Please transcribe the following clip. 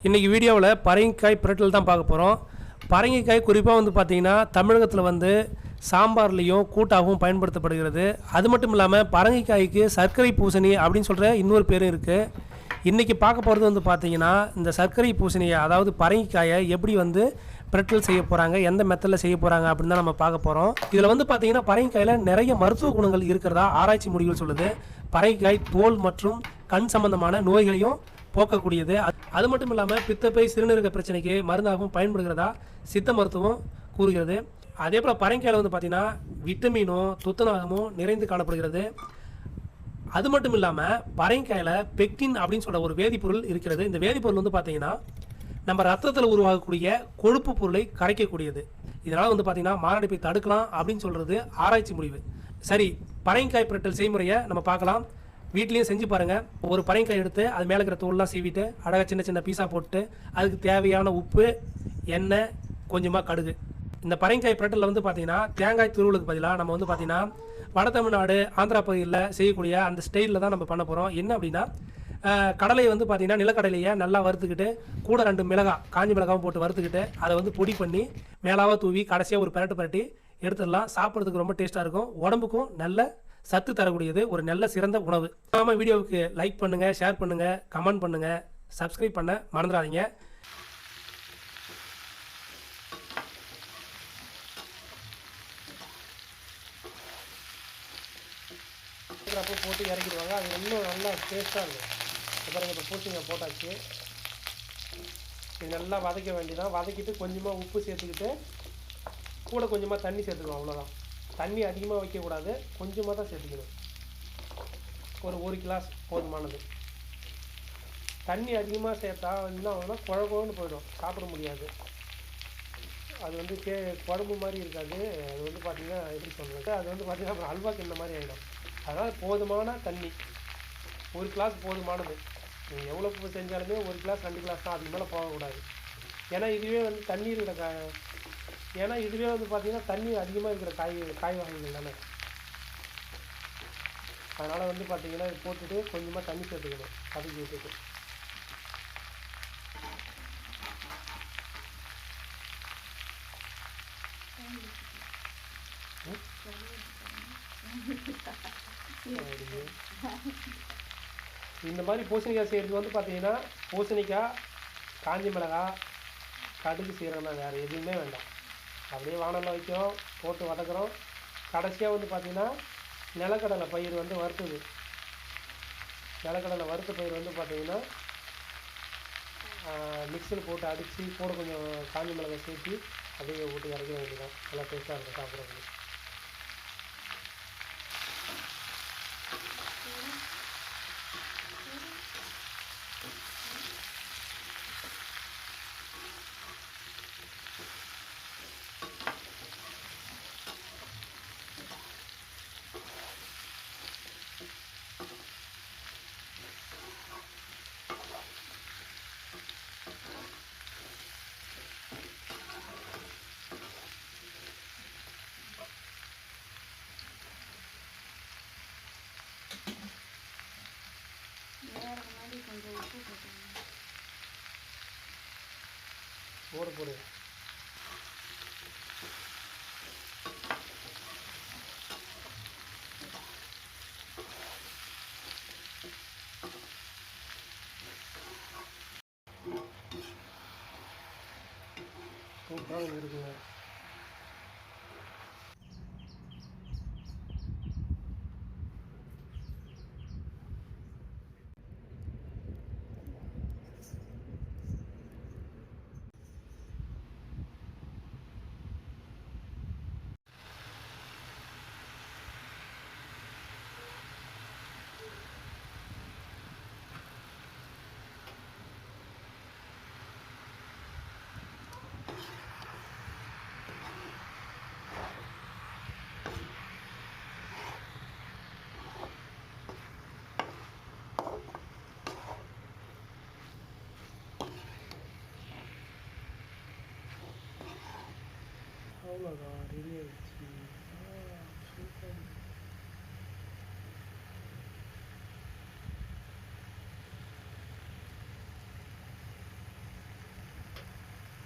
இன்றைக்கி வீடியோவில் பரங்கிக்காய் பிரட்டல் தான் பார்க்க போகிறோம். பரங்கிக்காய் குறிப்பாக வந்து பார்த்திங்கன்னா தமிழகத்தில் வந்து சாம்பார்லேயும் கூட்டாகவும் பயன்படுத்தப்படுகிறது. அது மட்டும் இல்லாமல் பரங்கிக்காய்க்கு சர்க்கரை பூசணி அப்படின்னு சொல்கிற இன்னொரு பேரும் இருக்குது. இன்றைக்கி பார்க்க போகிறது வந்து பார்த்திங்கன்னா இந்த சர்க்கரை பூசணியை, அதாவது பரங்கிக்காயை எப்படி வந்து பிரட்டல் செய்ய போகிறாங்க, எந்த மெத்தடில் செய்ய போகிறாங்க அப்படின்னு தான் நம்ம பார்க்க போகிறோம். இதில் வந்து பார்த்திங்கன்னா பரங்கிக்காயில் நிறைய மருத்துவ குணங்கள் இருக்கிறதா ஆராய்ச்சி முடிவுகள் சொல்லுது. பரங்கிக்காய் தோல் மற்றும் கண் சம்பந்தமான நோய்களையும் போக்கக்கூடியது. அது மட்டும் இல்லாமல் பித்தப்பை சிறுநீரக பிரச்சனைக்கு மருந்தாகவும் பயன்படுகிறதா சித்த மருத்துவம் கூறுகிறது. அதே போல் பரங்கிக்காயில் வந்து பார்த்திங்கன்னா விட்டமினும் துத்தநாகமும் நிறைந்து காணப்படுகிறது. அது மட்டும் இல்லாமல் பரங்கிக்காயில் பெக்டின் அப்படின்னு சொல்கிற ஒரு வேதிப்பொருள் இருக்கிறது. இந்த வேதிப்பொருள் வந்து பார்த்திங்கன்னா நம்ம ரத்தத்தில் உருவாகக்கூடிய கொழுப்பு பொருளை கரைக்கக்கூடியது. இதனால் வந்து பார்த்திங்கன்னா மாரடைப்பை தடுக்கலாம் அப்படின்னு சொல்கிறது ஆராய்ச்சி முடிவு. சரி, பரங்கிக்காய் பிரட்டல் செய்முறையை நம்ம பார்க்கலாம். வீட்லேயும் செஞ்சு பாருங்கள். ஒரு பரங்கிக்காய் எடுத்து அது மேலே இருக்கிற தோல்லாம் சீவிட்டு அழகாக சின்ன சின்ன பீஸா போட்டு அதுக்கு தேவையான உப்பு, எண்ணெய், கொஞ்சமாக கடுகு. இந்த பரங்கிக்காய் பிரட்டலில் வந்து பார்த்திங்கன்னா தேங்காய் துருவலுக்கு பதிலாக நம்ம வந்து பார்த்திங்கன்னா வட தமிழ்நாடு ஆந்திரா பகுதியில் செய்யக்கூடிய அந்த ஸ்டைலில் தான் நம்ம பண்ண போகிறோம். என்ன அப்படின்னா கடலையை வந்து பார்த்திங்கன்னா நிலக்கடலையை நல்லா வறுத்துக்கிட்டு கூட 2 மிளகாய், காஞ்சி மிளகாவும் போட்டு வறுத்துக்கிட்டு அதை வந்து பொடி பண்ணி மேலாக தூவி கடைசியாக ஒரு பரட்டி எடுத்துடலாம். சாப்பிட்றதுக்கு ரொம்ப டேஸ்ட்டாக இருக்கும். உடம்புக்கும் நல்ல சத்து தரக்கூடியது, ஒரு நல்ல சிறந்த உணவு. ஆமாம், வீடியோவுக்கு லைக் பண்ணுங்கள், ஷேர் பண்ணுங்கள், கமெண்ட் பண்ணுங்கள், சப்ஸ்கிரைப் பண்ண மறந்துடாதீங்க. அப்போ போட்டு இறக்கிடுவாங்க. அது இன்னும் நல்லா டேஸ்ட்டாக இருக்கும். அப்புறம் இப்போ பூச்சிங்க போட்டாச்சு. இது நல்லா வதக்க வேண்டியதான். வதக்கிட்டு கொஞ்சமாக உப்பு சேர்த்துக்கிட்டு கூட கொஞ்சமாக தண்ணி சேர்த்துக்கணும். அவ்வளோதான். தண்ணி அதிகமாக வைக்கக்கூடாது, கொஞ்சமாக தான் சேர்த்துக்கணும். ஒரு கிளாஸ் போதுமானது. தண்ணி அதிகமாக சேர்த்தா என்ன ஆகும்னா குழம்புன்னு போயிடும், சாப்பிட முடியாது. அது வந்து குழம்பு மாதிரி இருக்காது. அது வந்து பார்த்திங்கன்னா எப்படி சொல்கிறது, அது வந்து பார்த்திங்கன்னா அப்புறம் அல்வா கிண்ண மாதிரி ஆகிடும். அதனால் போதுமான தண்ணி 1 கிளாஸ் போதுமானது. நீங்கள் எவ்வளோ செஞ்சாலுமே 1 கிளாஸ் 2 கிளாஸ் தான், அதுக்கு மேலே போகக்கூடாது. ஏன்னா இதுவே வந்து தண்ணி இருக்கிற ஏன்னா இதுவே வந்து பார்த்திங்கன்னா தண்ணி அதிகமாக இருக்கிற காய் வகைகள் தானே. அதனால் வந்து பார்த்திங்கன்னா இது போட்டுட்டு கொஞ்சமாக தண்ணி சேர்த்துக்கணும். அதுக்கு விட்டுட்டு இந்த மாதிரி பூசணிக்காய் செய்கிறது வந்து பார்த்திங்கன்னா பூசணிக்காய், காஞ்சி மிளகாய், கடுகு சீரகம் தான், வேறு எதுவுமே வேண்டாம். அப்படியே வானலில் வைக்கிறோம், போட்டு வதக்குறோம். கடைசியாக வந்து பார்த்திங்கன்னா நிலக்கடலை பயிர் வந்து வறுத்தது. நிலக்கடலை வறுத்த பயிர் வந்து பார்த்திங்கன்னா மிக்சியில் போட்டு அடித்து கூட கொஞ்சம் காஞ்சி மிளகாய் சேர்த்து அப்படியே போட்டு இறக்க வேண்டியதான். நல்லா டேஸ்ட்டாக இருக்கும் சாப்பிட்றது. போடு சூப்பராக இருக்குங்க. அவ்வளோதான், ரெடி ஆகிடுச்சு.